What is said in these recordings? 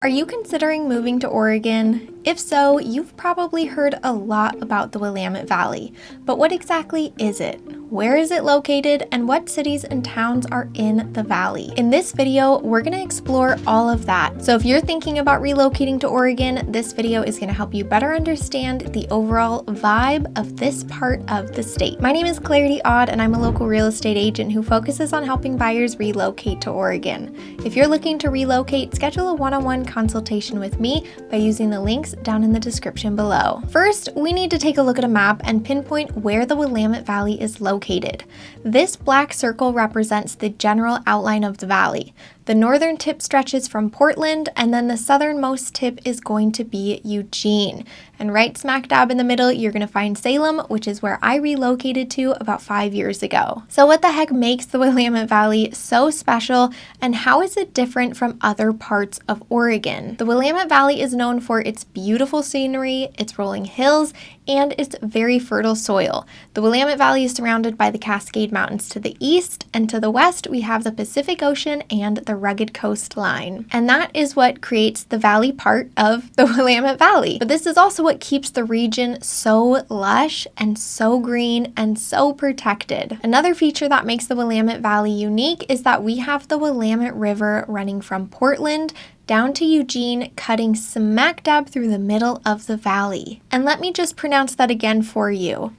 Are you considering moving to Oregon? If so, you've probably heard a lot about the Willamette Valley. But what exactly is it? Where is it located? And what cities and towns are in the valley? In this video, we're going to explore all of that. So if you're thinking about relocating to Oregon, this video is going to help you better understand the overall vibe of this part of the state. My name is Clarity Odd, and I'm a local real estate agent who focuses on helping buyers relocate to Oregon. If you're looking to relocate, schedule a one-on-one consultation with me by using the links down in the description below. First, we need to take a look at a map and pinpoint where the Willamette Valley is located. This black circle represents the general outline of the valley. The northern tip stretches from Portland, and then the southernmost tip is going to be Eugene. And right smack dab in the middle, you're going to find Salem, which is where I relocated to about 5 years ago. So what the heck makes the Willamette Valley so special, and how is it different from other parts of Oregon? The Willamette Valley is known for its beautiful scenery, its rolling hills, and its very fertile soil. The Willamette Valley is surrounded by the Cascade Mountains to the east, and to the west we have the Pacific Ocean and the rugged coastline. And that is what creates the valley part of the Willamette Valley. But this is also what keeps the region so lush and so green and so protected. Another feature that makes the Willamette Valley unique is that we have the Willamette River running from Portland down to Eugene, cutting smack dab through the middle of the valley. And let me just pronounce that again for you.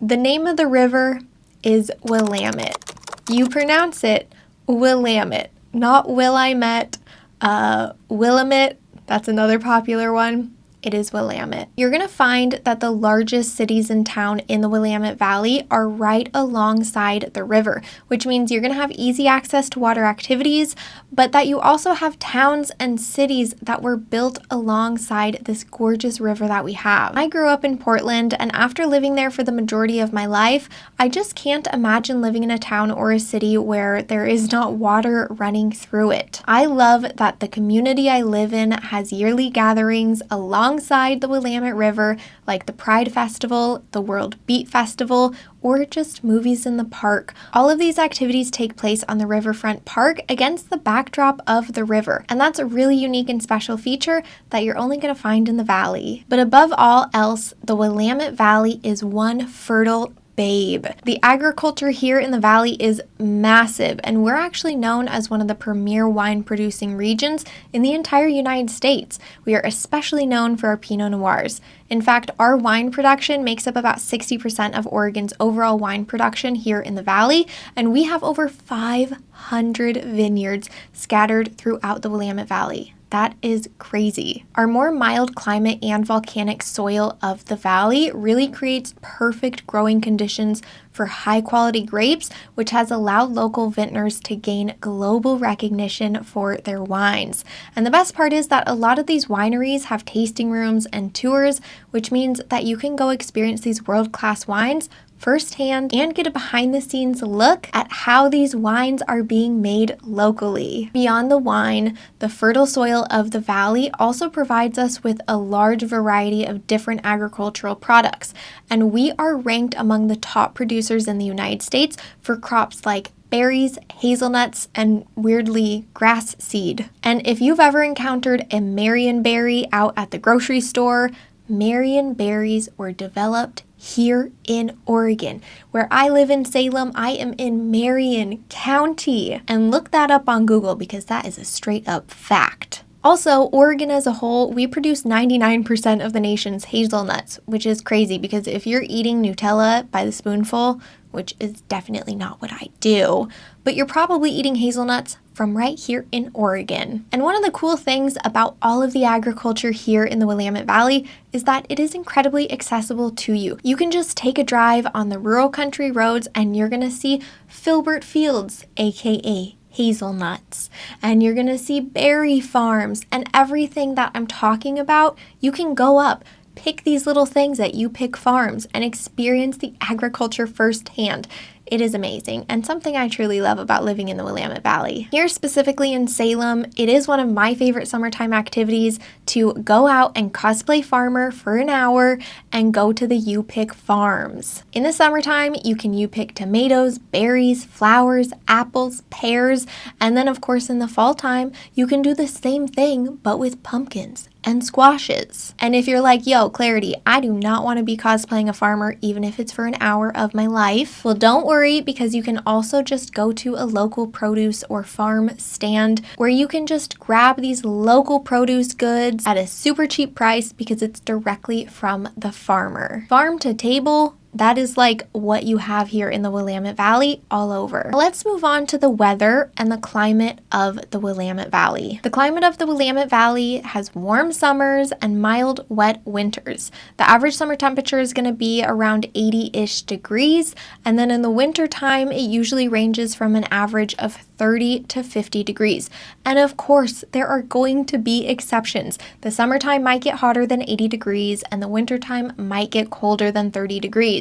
The name of the river is Willamette. You pronounce it Willamette, not Willamette. Willamette, that's another popular one. It is Willamette. You're going to find that the largest cities in town in the Willamette Valley are right alongside the river, which means you're going to have easy access to water activities, but that you also have towns and cities that were built alongside this gorgeous river that we have. I grew up in Portland, and after living there for the majority of my life, I just can't imagine living in a town or a city where there is not water running through it. I love that the community I live in has yearly gatherings alongside the Willamette River, like the Pride Festival, the World Beat Festival, or just movies in the park. All of these activities take place on the riverfront park against the backdrop of the river, and that's a really unique and special feature that you're only going to find in the valley. But above all else, the Willamette Valley is one fertile babe. The agriculture here in the valley is massive, and we're actually known as one of the premier wine producing regions in the entire United States. We are especially known for our Pinot Noirs. In fact, our wine production makes up about 60% of Oregon's overall wine production here in the valley, and we have over 500 vineyards scattered throughout the Willamette Valley. That is crazy. Our more mild climate and volcanic soil of the valley really creates perfect growing conditions for high quality grapes, which has allowed local vintners to gain global recognition for their wines. And the best part is that a lot of these wineries have tasting rooms and tours, which means that you can go experience these world-class wines firsthand and get a behind-the-scenes look at how these wines are being made locally. Beyond the wine, the fertile soil of the valley also provides us with a large variety of different agricultural products, and we are ranked among the top producers in the United States for crops like berries, hazelnuts, and weirdly, grass seed. And if you've ever encountered a Marion berry out at the grocery store, Marion berries were developed here in Oregon. Where I live in Salem, I am in Marion County. And look that up on Google because that is a straight up fact. Also, Oregon as a whole, we produce 99% of the nation's hazelnuts, which is crazy because if you're eating Nutella by the spoonful, which is definitely not what I do, but you're probably eating hazelnuts from right here in Oregon. And one of the cool things about all of the agriculture here in the Willamette Valley is that it is incredibly accessible to you. You can just take a drive on the rural country roads and you're gonna see filbert fields, aka hazelnuts, and you're gonna see berry farms, and everything that I'm talking about, you can go up, pick these little things at You Pick Farms and experience the agriculture firsthand. It is amazing and something I truly love about living in the Willamette Valley. Here specifically in Salem, it is one of my favorite summertime activities to go out and cosplay farmer for an hour and go to the U-Pick farms. In the summertime, you can U-Pick tomatoes, berries, flowers, apples, pears, and then of course in the fall time, you can do the same thing but with pumpkins and squashes. And if you're like, yo, Clarity, I do not want to be cosplaying a farmer even if it's for an hour of my life, well, don't worry, because you can also just go to a local produce or farm stand where you can just grab these local produce goods at a super cheap price because it's directly from the farmer. Farm to table, that is like what you have here in the Willamette Valley all over. Let's move on to the weather and the climate of the Willamette Valley. The climate of the Willamette Valley has warm summers and mild, wet winters. The average summer temperature is going to be around 80-ish degrees, and then in the winter time, it usually ranges from an average of 30 to 50 degrees. And of course, there are going to be exceptions. The summertime might get hotter than 80 degrees, and the wintertime might get colder than 30 degrees.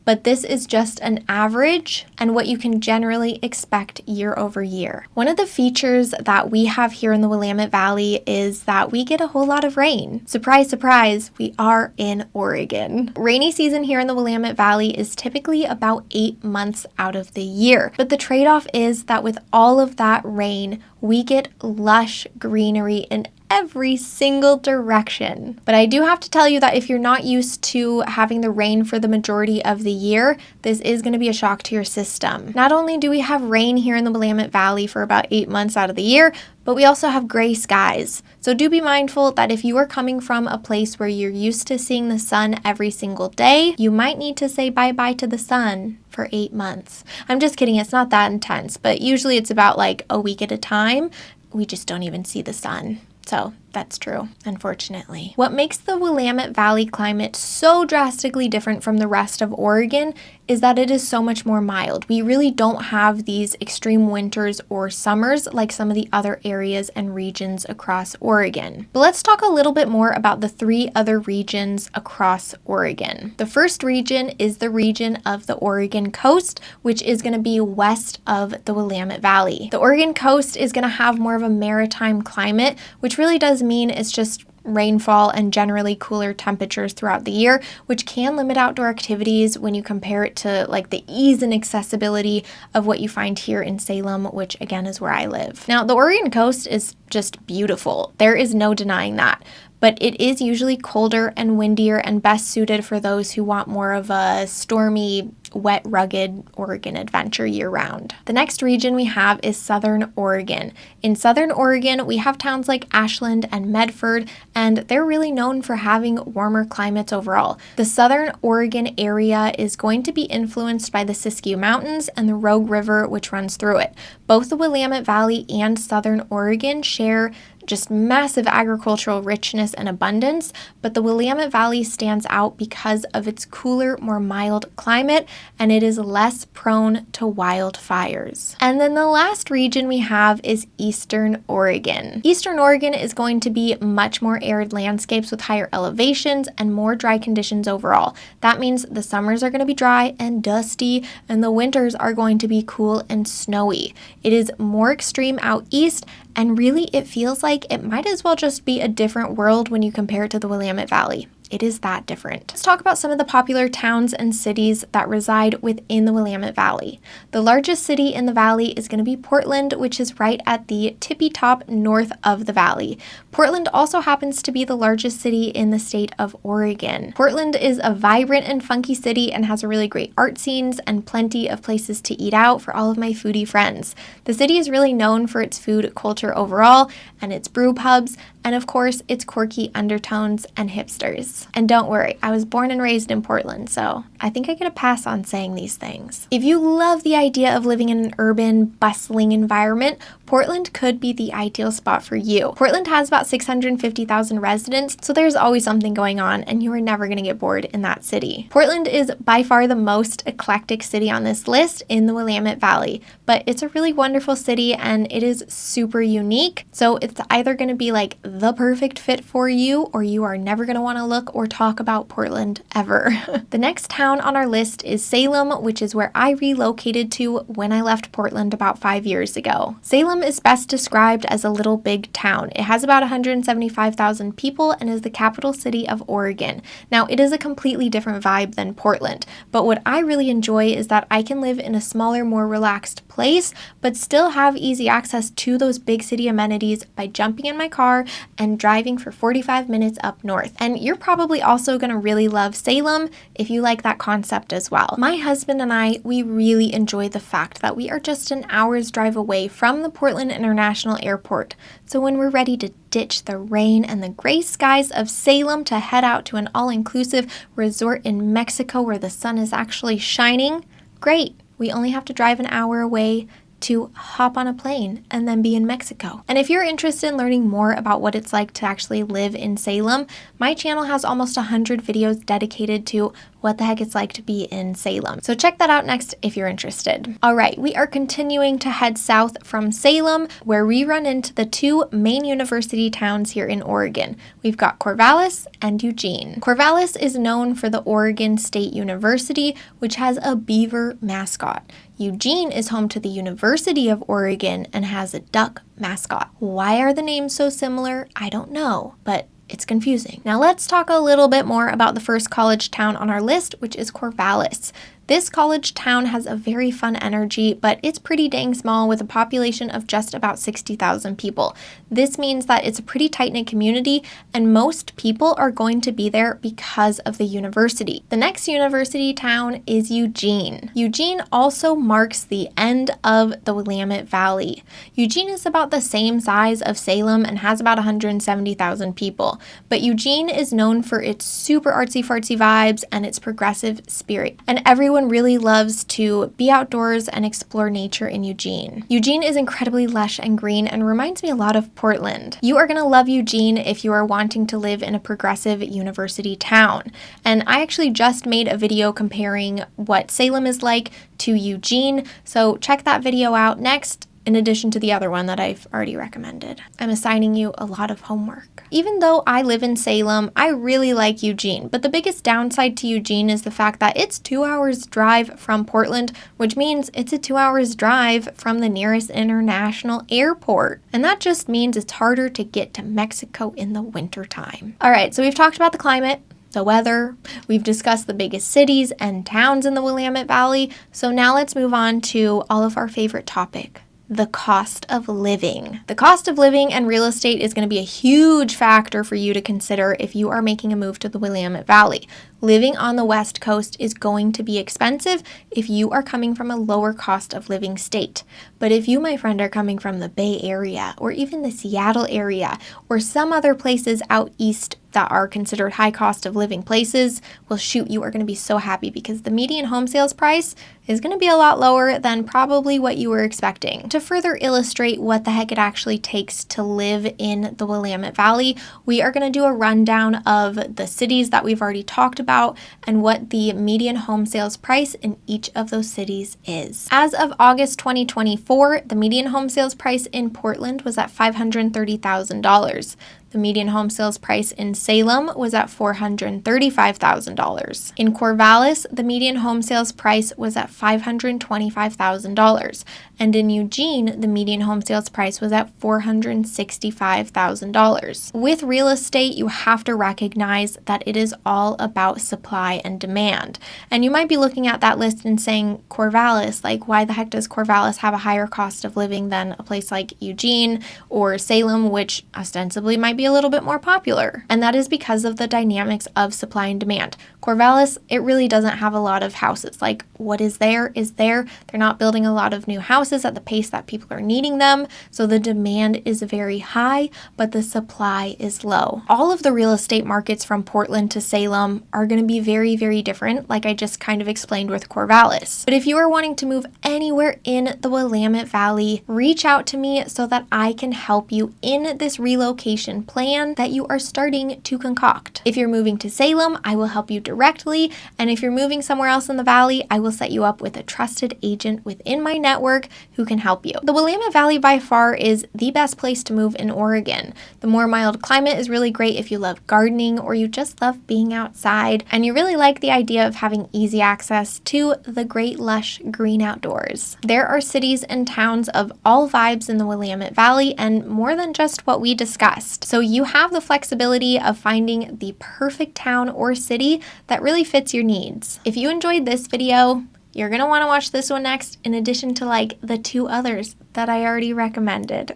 But this is just an average and what you can generally expect year over year. One of the features that we have here in the Willamette Valley is that we get a whole lot of rain. Surprise, surprise, we are in Oregon. Rainy season here in the Willamette Valley is typically about 8 months out of the year. But the trade-off is that with all of that rain, we get lush greenery in every single direction. But I do have to tell you that if you're not used to having the rain for the majority of the year, this is going to be a shock to your system. Not only do we have rain here in the Willamette Valley for about 8 months out of the year, but we also have gray skies. So do be mindful that if you are coming from a place where you're used to seeing the sun every single day, you might need to say bye-bye to the sun for 8 months. I'm just kidding, it's not that intense, but usually it's about like a week at a time. We just don't even see the sun. So that's true, unfortunately. What makes the Willamette Valley climate so drastically different from the rest of Oregon is that it is so much more mild. We really don't have these extreme winters or summers like some of the other areas and regions across Oregon. But let's talk a little bit more about the 3 other regions across Oregon. The first region is the region of the Oregon coast, which is going to be west of the Willamette Valley. The Oregon coast is going to have more of a maritime climate, which really does mean it's just rainfall and generally cooler temperatures throughout the year, which can limit outdoor activities when you compare it to like the ease and accessibility of what you find here in Salem, which again is where I live. Now, the Oregon coast is just beautiful. There is no denying that. But it is usually colder and windier and best suited for those who want more of a stormy, wet, rugged Oregon adventure year-round. The next region we have is Southern Oregon. In Southern Oregon, we have towns like Ashland and Medford, and they're really known for having warmer climates overall. The Southern Oregon area is going to be influenced by the Siskiyou Mountains and the Rogue River, which runs through it. Both the Willamette Valley and Southern Oregon share just massive agricultural richness and abundance, but the Willamette Valley stands out because of its cooler, more mild climate, and it is less prone to wildfires. And then the last region we have is Eastern Oregon. Eastern Oregon is going to be much more arid landscapes with higher elevations and more dry conditions overall. That means the summers are going to be dry and dusty, and the winters are going to be cool and snowy. It is more extreme out east, and really it feels like it might as well just be a different world when you compare it to the Willamette Valley. It is that different. Let's talk about some of the popular towns and cities that reside within the Willamette Valley. The largest city in the valley is going to be Portland, which is right at the tippy top north of the valley. Portland also happens to be the largest city in the state of Oregon. Portland is a vibrant and funky city and has a really great art scenes and plenty of places to eat out for all of my foodie friends. The city is really known for its food culture overall and its brew pubs, and of course its quirky undertones and hipsters. And don't worry, I was born and raised in Portland, so I think I get a pass on saying these things. If you love the idea of living in an urban, bustling environment, Portland could be the ideal spot for you. Portland has about 650,000 residents, so there's always something going on, and you are never going to get bored in that city. Portland is by far the most eclectic city on this list in the Willamette Valley, but it's a really wonderful city, and it is super unique, so it's either going to be like the perfect fit for you, or you are never going to want to look or talk about Portland ever. The next town on our list is Salem, which is where I relocated to when I left Portland about 5 years ago. Salem is best described as a little big town. It has about 175,000 people and is the capital city of Oregon. Now, it is a completely different vibe than Portland, but what I really enjoy is that I can live in a smaller, more relaxed place, but still have easy access to those big city amenities by jumping in my car and driving for 45 minutes up north. And you're probably also going to really love Salem if you like that concept as well. My husband and I, we really enjoy the fact that we are just an hour's drive away from the Portland International Airport. So when we're ready to ditch the rain and the gray skies of Salem to head out to an all-inclusive resort in Mexico where the sun is actually shining, great. We only have to drive an hour away to hop on a plane and then be in Mexico. And if you're interested in learning more about what it's like to actually live in Salem, my channel has almost 100 videos dedicated to what the heck it's like to be in Salem. So check that out next if you're interested. All right, we are continuing to head south from Salem, where we run into the two main university towns here in Oregon. We've got Corvallis and Eugene. Corvallis is known for the Oregon State University, which has a beaver mascot. Eugene is home to the University of Oregon and has a duck mascot. Why are the names so similar? I don't know, but it's confusing. Now let's talk a little bit more about the first college town on our list, which is Corvallis. This college town has a very fun energy, but it's pretty dang small with a population of just about 60,000 people. This means that it's a pretty tight-knit community, and most people are going to be there because of the university. The next university town is Eugene. Eugene also marks the end of the Willamette Valley. Eugene is about the same size of Salem and has about 170,000 people, but Eugene is known for its super artsy-fartsy vibes and its progressive spirit, and everyone really loves to be outdoors and explore nature in Eugene. Eugene is incredibly lush and green and reminds me a lot of Portland. You are going to love Eugene if you are wanting to live in a progressive university town. And I actually just made a video comparing what Salem is like to Eugene, so check that video out next, in addition to the other one that I've already recommended. I'm assigning you a lot of homework. Even though I live in Salem, I really like Eugene, but the biggest downside to Eugene is the fact that it's 2 hours drive from Portland, which means it's a 2 hours drive from the nearest international airport. And that just means it's harder to get to Mexico in the wintertime. All right, so we've talked about the climate, the weather, we've discussed the biggest cities and towns in the Willamette Valley, so now let's move on to all of our favorite topic, the cost of living. The cost of living and real estate is going to be a huge factor for you to consider if you are making a move to the Willamette Valley. Living on the West Coast is going to be expensive if you are coming from a lower cost of living state. But if you, my friend, are coming from the Bay Area or even the Seattle area or some other places out east that are considered high cost of living places, well, shoot, you are going to be so happy because the median home sales price is going to be a lot lower than probably what you were expecting. To further illustrate what the heck it actually takes to live in the Willamette Valley, we are going to do a rundown of the cities that we've already talked about and what the median home sales price in each of those cities is. As of August 2024, the median home sales price in Portland was at $530,000. The median home sales price in Salem was at $435,000. In Corvallis, the median home sales price was at $525,000. And in Eugene, the median home sales price was at $465,000. With real estate, you have to recognize that it is all about supply and demand. And you might be looking at that list and saying, Corvallis, like why the heck does Corvallis have a higher cost of living than a place like Eugene or Salem, which ostensibly might be a little bit more popular? And that is because of the dynamics of supply and demand. Corvallis, it really doesn't have a lot of houses. Like what is there is there. They're not building a lot of new houses at the pace that people are needing them. So the demand is very high, but the supply is low. All of the real estate markets from Portland to Salem are going to be very, very different, like I just kind of explained with Corvallis. But if you are wanting to move anywhere in the Willamette Valley, reach out to me so that I can help you in this relocation plan that you are starting to concoct. If you're moving to Salem, I will help you directly, and if you're moving somewhere else in the valley, I will set you up with a trusted agent within my network who can help you. The Willamette Valley by far is the best place to move in Oregon. The more mild climate is really great if you love gardening or you just love being outside and you really like the idea of having easy access to the great lush green outdoors. There are cities and towns of all vibes in the Willamette Valley and more than just what we discussed. So you have the flexibility of finding the perfect town or city that really fits your needs. If you enjoyed this video, you're going to want to watch this one next in addition to like the 2 others that I already recommended.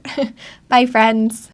Bye friends.